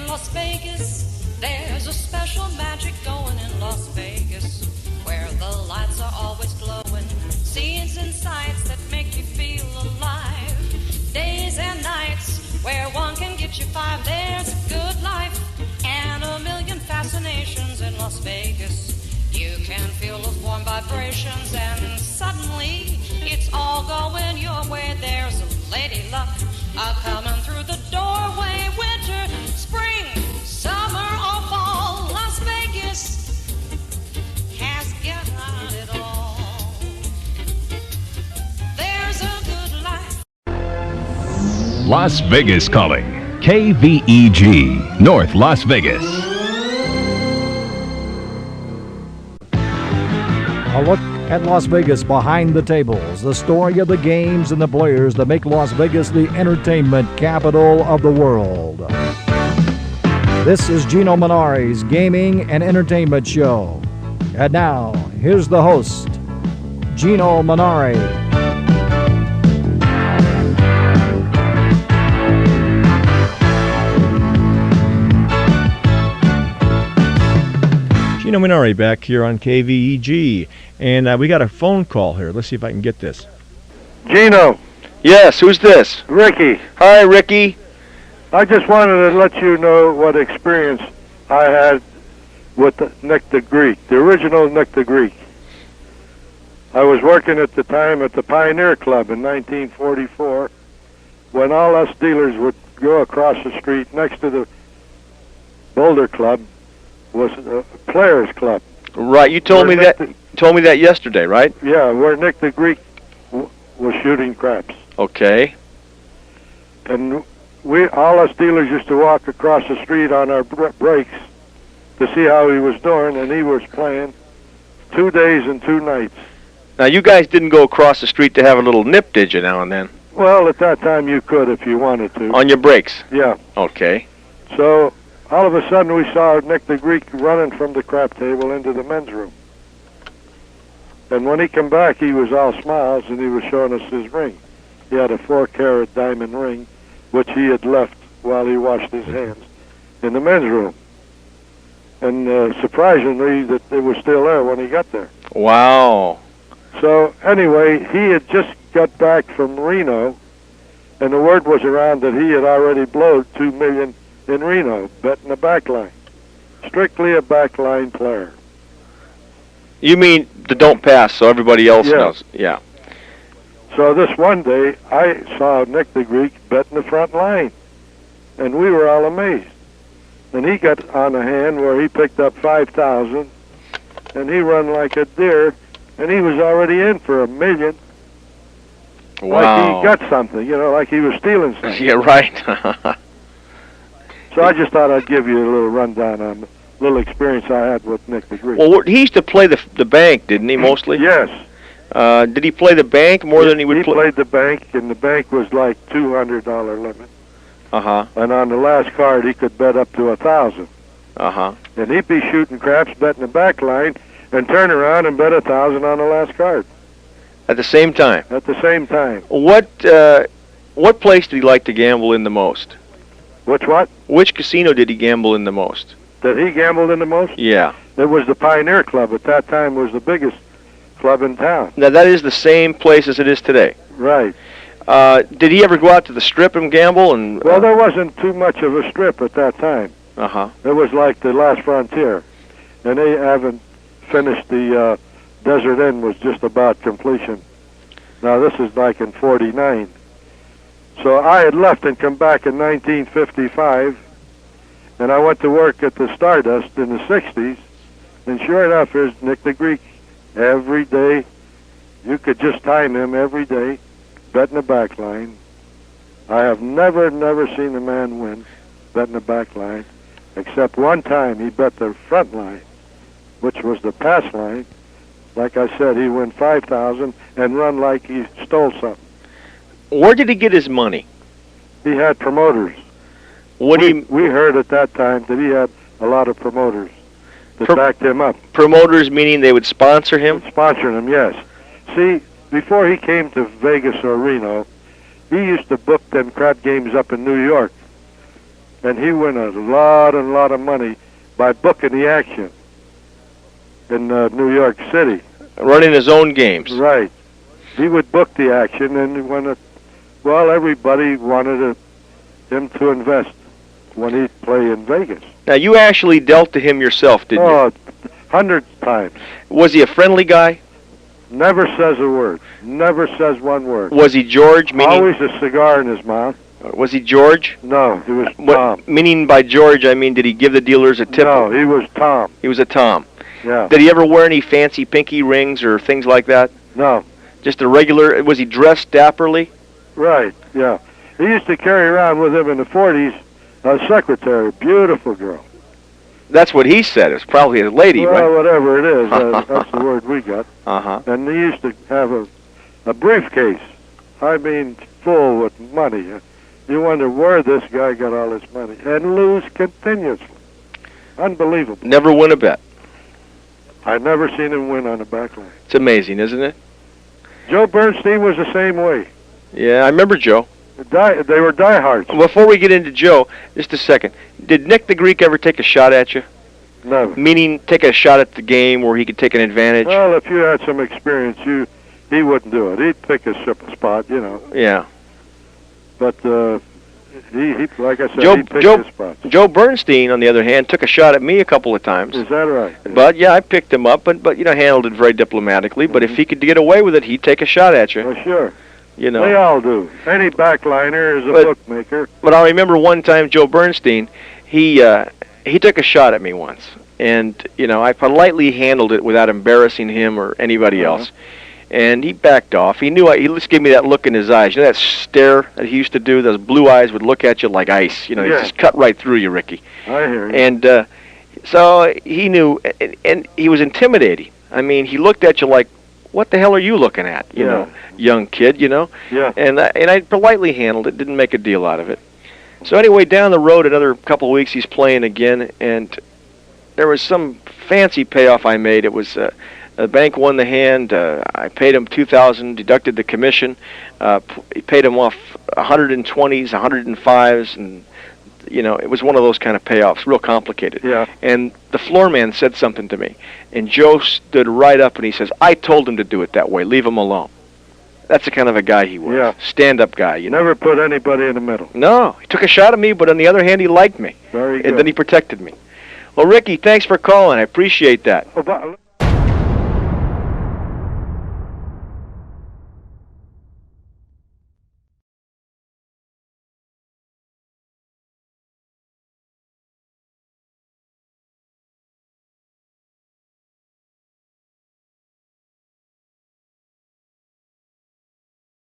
Las Vegas, there's a special magic going in Las Vegas, where the lights are always glowing, scenes and sights that make you feel alive, days and nights where one can get you five. There's a good life and a million fascinations in Las Vegas. You can feel those warm vibrations, and suddenly it's all going your way. There's a lady luck coming through the doorway. Winter, spring, summer or fall, Las Vegas has got it all. There's a good life. Las Vegas calling. KVEG, North Las Vegas. A look at Las Vegas behind the tables, the story of the games and the players that make Las Vegas the entertainment capital of the world. This is Geno Munari's Gaming and Entertainment Show. And now, here's the host, Geno Munari. Geno Munari back here on KVEG, and we got a phone call here. Let's see if I can get this. Geno. Yes, who's this? Ricky. Hi, Ricky. I just wanted to let you know what experience I had with Nick the Greek, the original Nick the Greek. I was working at the time at the Pioneer Club in 1944 when all us dealers would go across the street next to the Boulder Club was a Players Club. Right, you told me that yesterday, right? Yeah, where Nick the Greek was shooting craps. Okay. And all us dealers used to walk across the street on our breaks to see how he was doing, and he was playing 2 days and 2 nights. Now, you guys didn't go across the street to have a little nip, did you, now and then? Well, at that time you could if you wanted to. On your breaks? Yeah. Okay. So all of a sudden we saw Nick the Greek running from the crap table into the men's room. And when he come back, he was all smiles, and he was showing us his ring. He had a 4-carat diamond ring, which he had left while he washed his hands in the men's room. And surprisingly, that it was still there when he got there. Wow. So anyway, he had just got back from Reno, and the word was around that he had already blowed $2 million in Reno, betting the back line. Strictly a backline player. You mean the don't pass, so everybody else knows? Yeah. So this one day, I saw Nick the Greek betting the front line, and we were all amazed. And he got on a hand where he picked up 5,000, and he run like a deer, and he was already in for $1 million. Wow. Like he got something, like he was stealing something. Yeah, right. So I just thought I'd give you a little rundown on the little experience I had with Nick the Greek. Well, he used to play the bank, didn't he, mostly? Yes. Did he play the bank more than he would play? He played the bank, and the bank was like $200 limit. Uh-huh. And on the last card, he could bet up to 1,000. Uh-huh. And he'd be shooting craps, betting the back line, and turn around and bet 1,000 on the last card. At the same time? At the same time. What place did he like to gamble in the most? What? Which casino did he gamble in the most? That he gambled in the most? Yeah. It was the Pioneer Club. At that time, was the biggest club in town. Now, that is the same place as it is today? Right. Did he ever go out to the Strip and gamble? Well, there wasn't too much of a strip at that time. Uh-huh. It was like the last frontier. And they haven't finished the Desert Inn was just about completion. Now, this is like in 49. So I had left and come back in 1955, and I went to work at the Stardust in the 60s, and sure enough, here's Nick the Greek. Every day, you could just time him every day, betting the back line. I have never seen a man win betting the back line, except one time he bet the front line, which was the pass line. Like I said, he won 5,000 and run like he stole something. Where did he get his money? He had promoters. We heard at that time that he had a lot of promoters that backed him up. Promoters meaning they would sponsor him? Sponsor him, yes. See, before he came to Vegas or Reno, he used to book them crap games up in New York. and he won a lot of money by booking the action in New York City. Running his own games. Right. He would book the action, and everybody wanted him to invest when he'd play in Vegas. Now, you actually dealt to him yourself, didn't you? Oh, hundreds of times. Was he a friendly guy? Never says a word. Never says one word. Was he George? Meaning, always a cigar in his mouth. Was he George? No, he was Tom. Meaning by George, I mean, did he give the dealers a tip? No, he was Tom. He was a Tom. Yeah. Did he ever wear any fancy pinky rings or things like that? No. Just a regular, was he dressed dapperly? Right, yeah. He used to carry around with him in the 40s a secretary, beautiful girl. That's what he said. It was probably a lady, well, right? Well, whatever it is, that's the word we got. Uh-huh. And he used to have a briefcase, I mean, full with money. You wonder where this guy got all this money. And lose continuously. Unbelievable. Never win a bet. I've never seen him win on the back line. It's amazing, isn't it? Joe Bernstein was the same way. Yeah, I remember Joe. They were diehards. Before we get into Joe, just a second. Did Nick the Greek ever take a shot at you? Never. Meaning take a shot at the game where he could take an advantage? Well, if you had some experience, he wouldn't do it. He'd pick a spot, you know. Yeah. But he like I said, he picked his spots. Joe Bernstein, on the other hand, took a shot at me a couple of times. Is that right? But yeah, I picked him up, but handled it very diplomatically. But if he could get away with it, he'd take a shot at you. Well, sure. You know. They all do. Any backliner is a bookmaker. But I remember one time Joe Bernstein, he took a shot at me once, and I politely handled it without embarrassing him or anybody else. And he backed off. He knew he just gave me that look in his eyes. You know that stare that he used to do? Those blue eyes would look at you like ice. He just cut right through you, Ricky. I hear you. And so he knew, and he was intimidating. I mean, he looked at you like, what the hell are you looking at? You know, young kid, Yeah. And I politely handled it, didn't make a deal out of it. So anyway, down the road, another couple of weeks, he's playing again, and there was some fancy payoff I made. It was the bank won the hand. I paid him $2,000, deducted the commission. He paid him off 120s, 105s, and it was one of those kind of payoffs, real complicated. Yeah. And the floor man said something to me, and Joe stood right up and he says, "I told him to do it that way. Leave him alone." That's the kind of a guy he was. Yeah. Stand-up guy, Never put anybody in the middle. No, he took a shot at me, but on the other hand, he liked me. Very good. And then he protected me. Well, Ricky, thanks for calling. I appreciate that. Oh, but